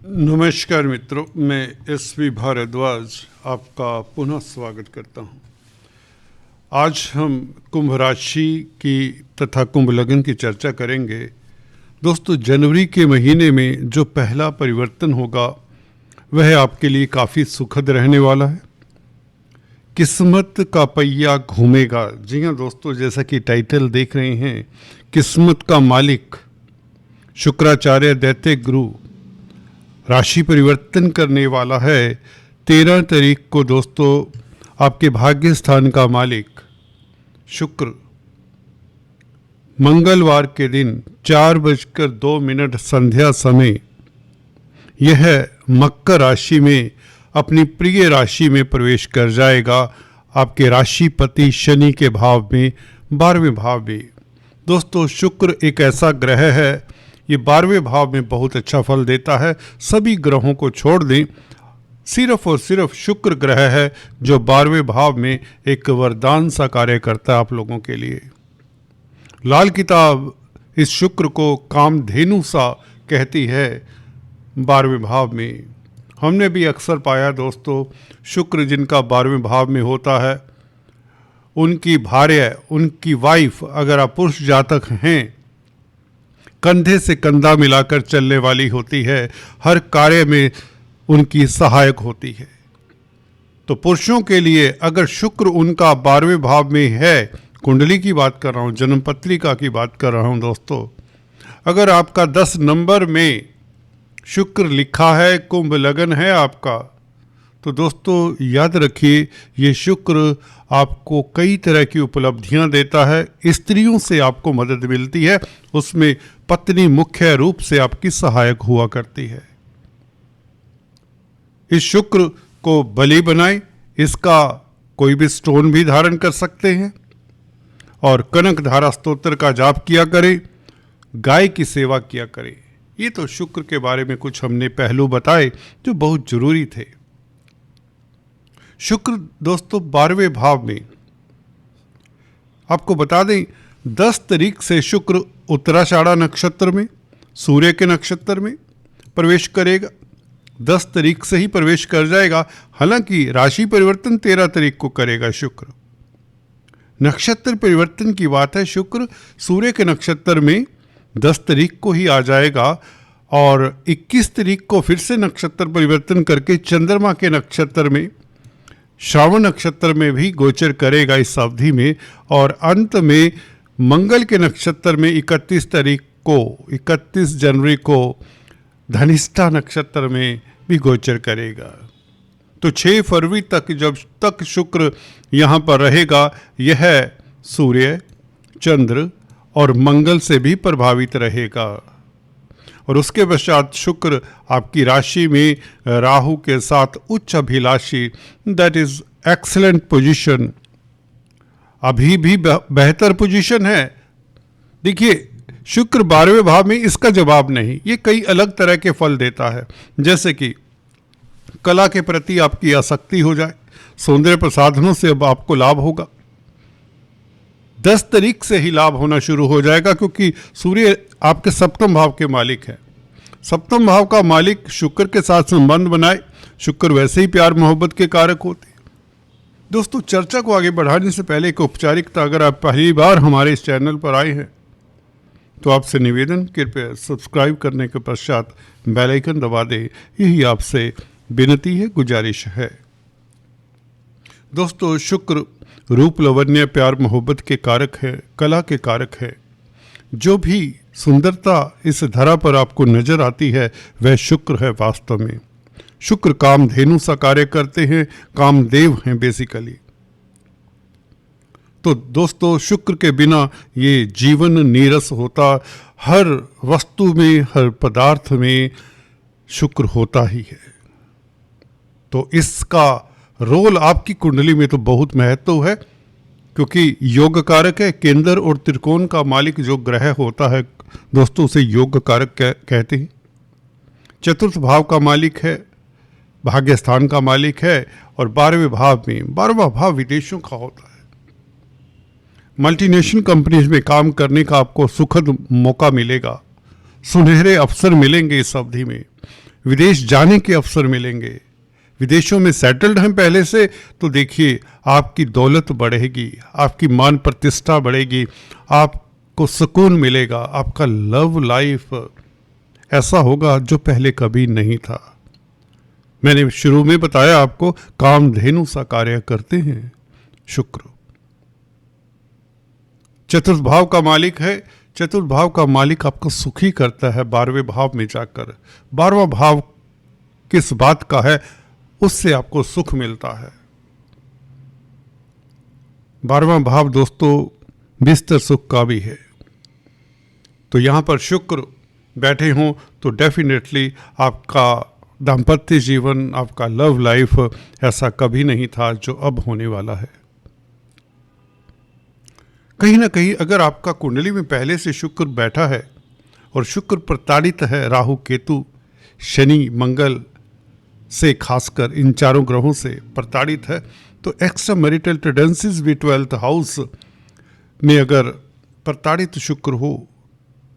नमस्कार मित्रों, मैं एस.वी. भारद्वाज आपका पुनः स्वागत करता हूं। आज हम कुंभ राशि की तथा कुंभ लग्न की चर्चा करेंगे। दोस्तों, जनवरी के महीने में जो पहला परिवर्तन होगा वह आपके लिए काफ़ी सुखद रहने वाला है। किस्मत का पहिया घूमेगा। जी हाँ दोस्तों, जैसा कि टाइटल देख रहे हैं, किस्मत का मालिक शुक्राचार्य दैत्य गुरु राशि परिवर्तन करने वाला है। 13 तारीख को दोस्तों आपके भाग्य स्थान का मालिक शुक्र मंगलवार के दिन 4:02 संध्या समय यह मकर राशि में अपनी प्रिय राशि में प्रवेश कर जाएगा, आपके राशिपति शनि के भाव में, 12वें भाव में। दोस्तों, शुक्र एक ऐसा ग्रह है, ये 12वें भाव में बहुत अच्छा फल देता है। सभी ग्रहों को छोड़ दें, सिर्फ और सिर्फ शुक्र ग्रह है जो 12वें भाव में एक वरदान सा कार्य करता है आप लोगों के लिए। लाल किताब इस शुक्र को कामधेनु सा कहती है 12वें भाव में। हमने भी अक्सर पाया दोस्तों, शुक्र जिनका 12वें भाव में होता है, उनकी भार्य, उनकी वाइफ, अगर आप पुरुष जातक हैं, कंधे से कंधा मिलाकर चलने वाली होती है, हर कार्य में उनकी सहायक होती है। तो पुरुषों के लिए अगर शुक्र उनका 12वें भाव में है, कुंडली की बात कर रहा हूँ, जन्म पत्रिका की बात कर रहा हूँ दोस्तों, अगर आपका 10 नंबर में शुक्र लिखा है, कुंभ लगन है आपका, तो दोस्तों याद रखिए, ये शुक्र आपको कई तरह की उपलब्धियां देता है। स्त्रियों से आपको मदद मिलती है, उसमें पत्नी मुख्य रूप से आपकी सहायक हुआ करती है। इस शुक्र को बलि बनाएं, इसका कोई भी स्टोन भी धारण कर सकते हैं, और कनक धारा स्तोत्र का जाप किया करें, गाय की सेवा किया करें। ये तो शुक्र के बारे में कुछ हमने पहलू बताए जो बहुत जरूरी थे। शुक्र दोस्तों 12वें भाव में, आपको बता दें, 10 तारीख से शुक्र उत्तराषाढ़ा नक्षत्र में, सूर्य के नक्षत्र में प्रवेश करेगा। 10 तारीख से ही प्रवेश कर जाएगा। हालांकि राशि परिवर्तन 13 तारीख को करेगा शुक्र। नक्षत्र परिवर्तन की बात है, शुक्र सूर्य के नक्षत्र में 10 तारीख को ही आ जाएगा, और 21 तारीख को फिर से नक्षत्र परिवर्तन करके चंद्रमा के नक्षत्र में, श्रावण नक्षत्र में भी गोचर करेगा इस अवधि में, और अंत में मंगल के नक्षत्र में 31 जनवरी को धनिष्ठा नक्षत्र में भी गोचर करेगा। तो 6 फरवरी तक जब तक शुक्र यहाँ पर रहेगा, यह सूर्य, चंद्र और मंगल से भी प्रभावित रहेगा। और उसके पश्चात शुक्र आपकी राशि में राहु के साथ उच्च अभिलाषी, दैट इज एक्सीलेंट पोजीशन, अभी भी बेहतर पोजीशन है। देखिए, शुक्र 12वें भाव में इसका जवाब नहीं, ये कई अलग तरह के फल देता है। जैसे कि कला के प्रति आपकी आसक्ति हो जाए, सौंदर्य प्रसाधनों से अब आपको लाभ होगा। 10 तारीख से ही लाभ होना शुरू हो जाएगा, क्योंकि सूर्य आपके 7वें भाव के मालिक है। 7वें भाव का मालिक शुक्र के साथ संबंध बनाए, शुक्र वैसे ही प्यार मोहब्बत के कारक होते हैं। दोस्तों, चर्चा को आगे बढ़ाने से पहले एक औपचारिकता, अगर आप पहली बार हमारे इस चैनल पर आए हैं तो आपसे निवेदन, कृपया सब्सक्राइब करने के पश्चात बेल आइकन दबा दें। यही आपसे विनती है, गुजारिश है। दोस्तों, शुक्र रूप, लावण्य, प्यार मोहब्बत के कारक है, कला के कारक है। जो भी सुंदरता इस धरा पर आपको नजर आती है वह शुक्र है। वास्तव में शुक्र कामधेनु सा कार्य करते हैं, कामदेव हैं बेसिकली। तो दोस्तों, शुक्र के बिना ये जीवन नीरस होता। हर वस्तु में, हर पदार्थ में शुक्र होता ही है। तो इसका रोल आपकी कुंडली में तो बहुत महत्व है, क्योंकि योग कारक है। केंद्र और त्रिकोण का मालिक जो ग्रह होता है दोस्तों, उसे योग कारक कहते हैं। चतुर्थ भाव का मालिक है, भाग्य स्थान का मालिक है, और 12वें भाव में, 12वां भाव विदेशों का होता है। मल्टीनेशनल कंपनीज में काम करने का आपको सुखद मौका मिलेगा, सुनहरे अवसर मिलेंगे इस अवधि में। विदेश जाने के अवसर मिलेंगे, विदेशों में सेटल्ड हैं पहले से, तो देखिए आपकी दौलत बढ़ेगी, आपकी मान प्रतिष्ठा बढ़ेगी, आपको सुकून मिलेगा, आपका लव लाइफ ऐसा होगा जो पहले कभी नहीं था। मैंने शुरू में बताया आपको, कामधेनु सा कार्य करते हैं शुक्र। चतुर्थ भाव का मालिक है। चतुर्थ भाव का मालिक आपको सुखी करता है 12वें भाव में जाकर। 12वां भाव किस बात का है, उससे आपको सुख मिलता है। 12वां भाव दोस्तों बिस्तर सुख का भी है। तो यहां पर शुक्र बैठे हों तो डेफिनेटली आपका दाम्पत्य जीवन, आपका लव लाइफ ऐसा कभी नहीं था जो अब होने वाला है। कहीं ना कहीं अगर आपका कुंडली में पहले से शुक्र बैठा है और शुक्र प्रताड़ित है राहु केतु शनि मंगल से, खासकर इन चारों ग्रहों से प्रताड़ित है, तो एक्स्ट्रा मैरिटल टेंडेंसीज भी 12th हाउस में अगर प्रताड़ित शुक्र हो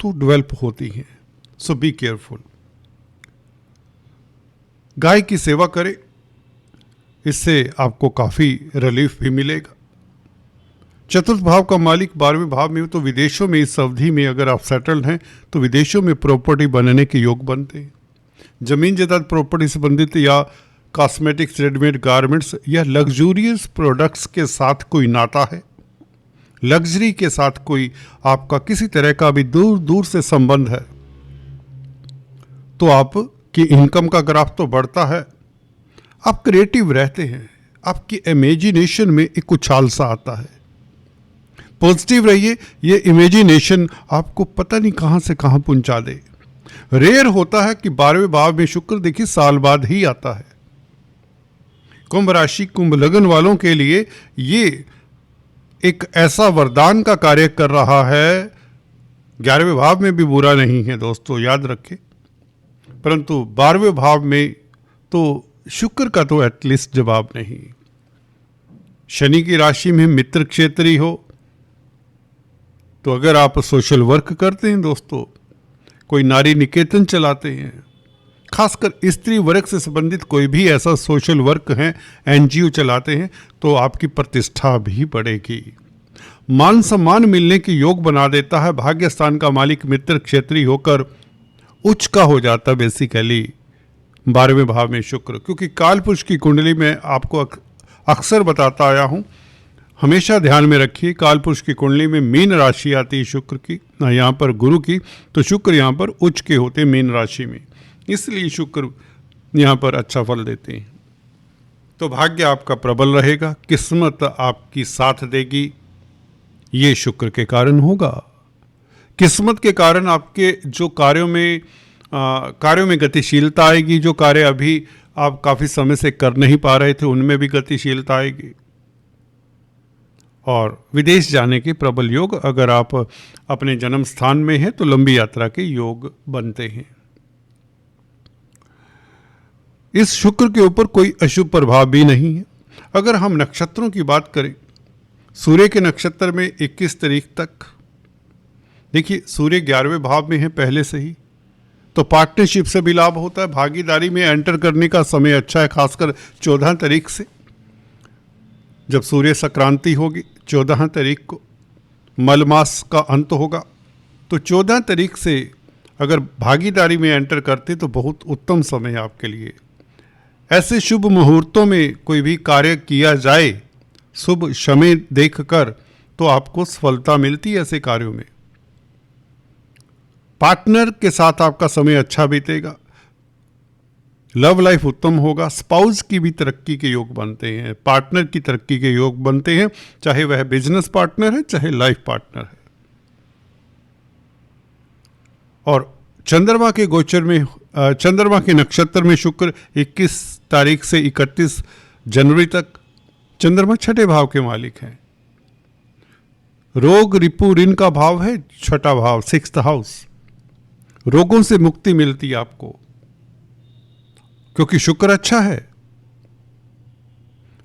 तो डेवलप होती हैं। सो बी केयरफुल। गाय की सेवा करें, इससे आपको काफ़ी रिलीफ भी मिलेगा। चतुर्थ भाव का मालिक 12वें भाव में हो तो विदेशों में इस अवधि में अगर आप सेटल्ड हैं तो विदेशों में प्रॉपर्टी बनने के योग बनते हैं। जमीन जायदाद प्रॉपर्टी से संबंधित या कॉस्मेटिक्स, रेडीमेड गारमेंट्स या लग्जूरियस प्रोडक्ट्स के साथ कोई नाता है, लग्जरी के साथ कोई आपका किसी तरह का भी दूर दूर से संबंध है, तो आपकी इनकम का ग्राफ तो बढ़ता है। आप क्रिएटिव रहते हैं, आपकी इमेजिनेशन में एक उछाल सा आता है। पॉजिटिव रहिए, ये इमेजिनेशन आपको पता नहीं कहां से कहां पहुंचा दे। रेयर होता है कि 12वें भाव में शुक्र देखिए साल बाद ही आता है। कुंभ राशि, कुंभ लगन वालों के लिए ये एक ऐसा वरदान का कार्य कर रहा है। 11वें भाव में भी बुरा नहीं है दोस्तों, याद रखें, परंतु 12वें भाव में तो शुक्र का तो एटलीस्ट जवाब नहीं। शनि की राशि में मित्र क्षेत्री हो तो अगर आप सोशल वर्क करते हैं दोस्तों, कोई नारी निकेतन चलाते हैं, खासकर स्त्री वर्ग से संबंधित कोई भी ऐसा सोशल वर्क है, एनजीओ चलाते हैं, तो आपकी प्रतिष्ठा भी बढ़ेगी, मान सम्मान मिलने की योग बना देता है। भाग्य स्थान का मालिक मित्र क्षेत्री होकर उच्च का हो जाता बेसिकली 12वें भाव में शुक्र, क्योंकि कालपुरुष की कुंडली में आपको अक्सर बताता आया हूं, हमेशा ध्यान में रखिए, कालपुरुष की कुंडली में मीन राशि आती है शुक्र की, यहाँ पर गुरु की, तो शुक्र यहाँ पर उच्च के होते मीन राशि में, इसलिए शुक्र यहाँ पर अच्छा फल देते हैं। तो भाग्य आपका प्रबल रहेगा, किस्मत आपकी साथ देगी, ये शुक्र के कारण होगा। किस्मत के कारण आपके जो कार्यों में गतिशीलता आएगी, जो कार्य अभी आप काफ़ी समय से कर नहीं पा रहे थे उनमें भी गतिशीलता आएगी, और विदेश जाने के प्रबल योग, अगर आप अपने जन्म स्थान में हैं तो लंबी यात्रा के योग बनते हैं। इस शुक्र के ऊपर कोई अशुभ प्रभाव भी नहीं है। अगर हम नक्षत्रों की बात करें, सूर्य के नक्षत्र में 21 तारीख तक, देखिए सूर्य 11वें भाव में है पहले से ही, तो पार्टनरशिप से भी लाभ होता है, भागीदारी में एंटर करने का समय अच्छा है, खासकर 14 तारीख से, जब सूर्य संक्रांति होगी 14 तारीख को, मल मास का अंत होगा, तो 14 तारीख से अगर भागीदारी में एंटर करते तो बहुत उत्तम समय है आपके लिए। ऐसे शुभ मुहूर्तों में कोई भी कार्य किया जाए, शुभ समय देखकर, तो आपको सफलता मिलती है ऐसे कार्यों में। पार्टनर के साथ आपका समय अच्छा बीतेगा, लव लाइफ उत्तम होगा, स्पाउस की भी तरक्की के योग बनते हैं, पार्टनर की तरक्की के योग बनते हैं, चाहे वह बिजनेस पार्टनर है चाहे लाइफ पार्टनर है। और चंद्रमा के गोचर में, चंद्रमा के नक्षत्र में शुक्र 21 तारीख से 31 जनवरी तक, चंद्रमा छठे भाव के मालिक हैं। रोग रिपु ऋण का भाव है छठा भाव, 6th हाउस। रोगों से मुक्ति मिलती है आपको क्योंकि शुक्र अच्छा है,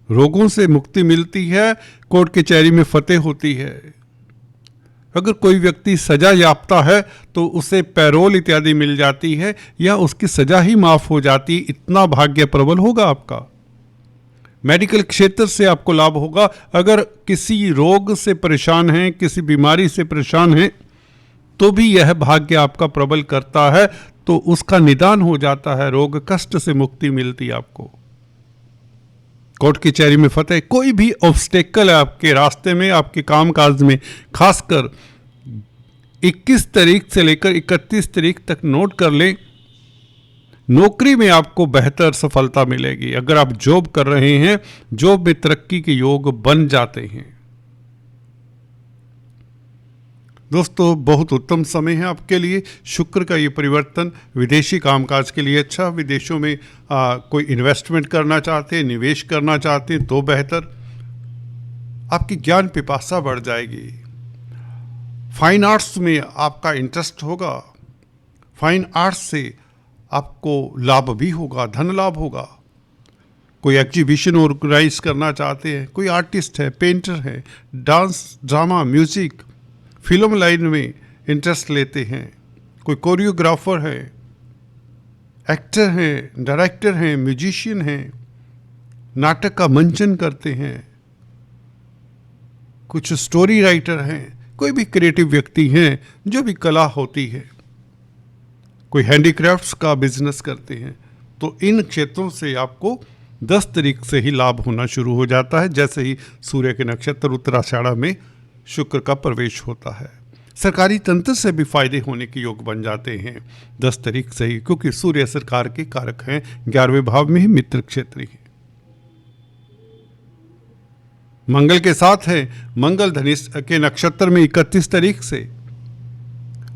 रोगों से मुक्ति मिलती है, कोर्ट कचहरी में फतेह होती है, अगर कोई व्यक्ति सजा याफ्ता है तो उसे पैरोल इत्यादि मिल जाती है या उसकी सजा ही माफ हो जाती, इतना भाग्य प्रबल होगा आपका। मेडिकल क्षेत्र से आपको लाभ होगा। अगर किसी रोग से परेशान हैं, किसी बीमारी से परेशान हैं, तो भी यह भाग्य आपका प्रबल करता है, तो उसका निदान हो जाता है, रोग कष्ट से मुक्ति मिलती आपको। कोर्ट कचहरी में फतेह। कोई भी ऑब्स्टेकल है आपके रास्ते में, आपके कामकाज में, खासकर 21 तारीख से लेकर 31 तारीख तक नोट कर लें, नौकरी में आपको बेहतर सफलता मिलेगी। अगर आप जॉब कर रहे हैं, जॉब में तरक्की के योग बन जाते हैं। दोस्तों, बहुत उत्तम समय है आपके लिए। शुक्र का ये परिवर्तन विदेशी कामकाज के लिए अच्छा। विदेशों में कोई इन्वेस्टमेंट करना चाहते हैं, निवेश करना चाहते हैं तो बेहतर। आपकी ज्ञान पिपासा बढ़ जाएगी। फाइन आर्ट्स में आपका इंटरेस्ट होगा। फाइन आर्ट्स से आपको लाभ भी होगा, धन लाभ होगा। कोई एग्जीबिशन ऑर्गेनाइज करना चाहते हैं, कोई आर्टिस्ट है, पेंटर है, dance, drama, music, film line में इंटरेस्ट लेते हैं, कोई कोरियोग्राफर है, एक्टर हैं, डायरेक्टर हैं, म्यूजिशियन हैं, नाटक का मंचन करते हैं, कुछ स्टोरी राइटर हैं, कोई भी क्रिएटिव व्यक्ति हैं, जो भी कला होती है, कोई हैंडीक्राफ्ट्स का बिजनेस करते हैं, तो इन क्षेत्रों से आपको 10 तारीख से ही लाभ होना शुरू हो जाता है, जैसे ही सूर्य के नक्षत्र उत्तराषाढ़ा में शुक्र का प्रवेश होता है। सरकारी तंत्र से भी फायदे होने के योग बन जाते हैं 10 तारीख से ही, क्योंकि सूर्य सरकार के कारक हैं, 11वें भाव में ही मित्र क्षेत्र है। मंगल के साथ है, मंगल धनिष्ठ के नक्षत्र में 31 तारीख से।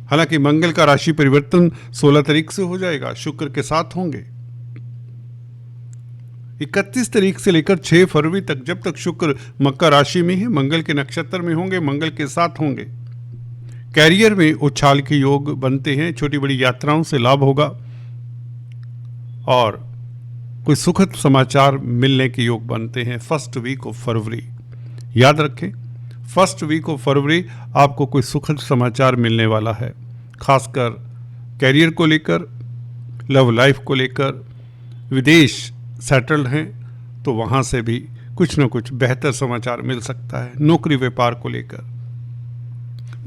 हालांकि मंगल का राशि परिवर्तन 16 तारीख से हो जाएगा, शुक्र के साथ होंगे। 31 तारीख से लेकर 6 फरवरी तक, जब तक शुक्र मकर राशि में है, मंगल के नक्षत्र में होंगे, मंगल के साथ होंगे। कैरियर में उछाल के योग बनते हैं, छोटी बड़ी यात्राओं से लाभ होगा और कोई सुखद समाचार मिलने के योग बनते हैं। फर्स्ट वीक ऑफ फरवरी, याद रखें, फर्स्ट वीक ऑफ फरवरी आपको कोई सुखद समाचार मिलने वाला है, खासकर कैरियर को लेकर, लव लाइफ को लेकर। विदेश सेटल्ड हैं तो वहाँ से भी कुछ न कुछ बेहतर समाचार मिल सकता है, नौकरी व्यापार को लेकर।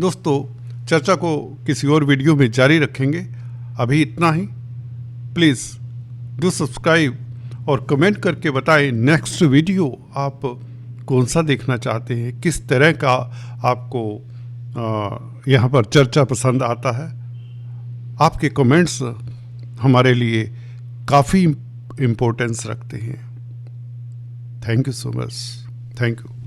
दोस्तों, चर्चा को किसी और वीडियो में जारी रखेंगे, अभी इतना ही। प्लीज़ डू सब्सक्राइब और कमेंट करके बताएं नेक्स्ट वीडियो आप कौन सा देखना चाहते हैं, किस तरह का आपको यहाँ पर चर्चा पसंद आता है। आपके कमेंट्स हमारे लिए काफ़ी इम्पोर्टेंस रखते हैं। Thank you so much. Thank you.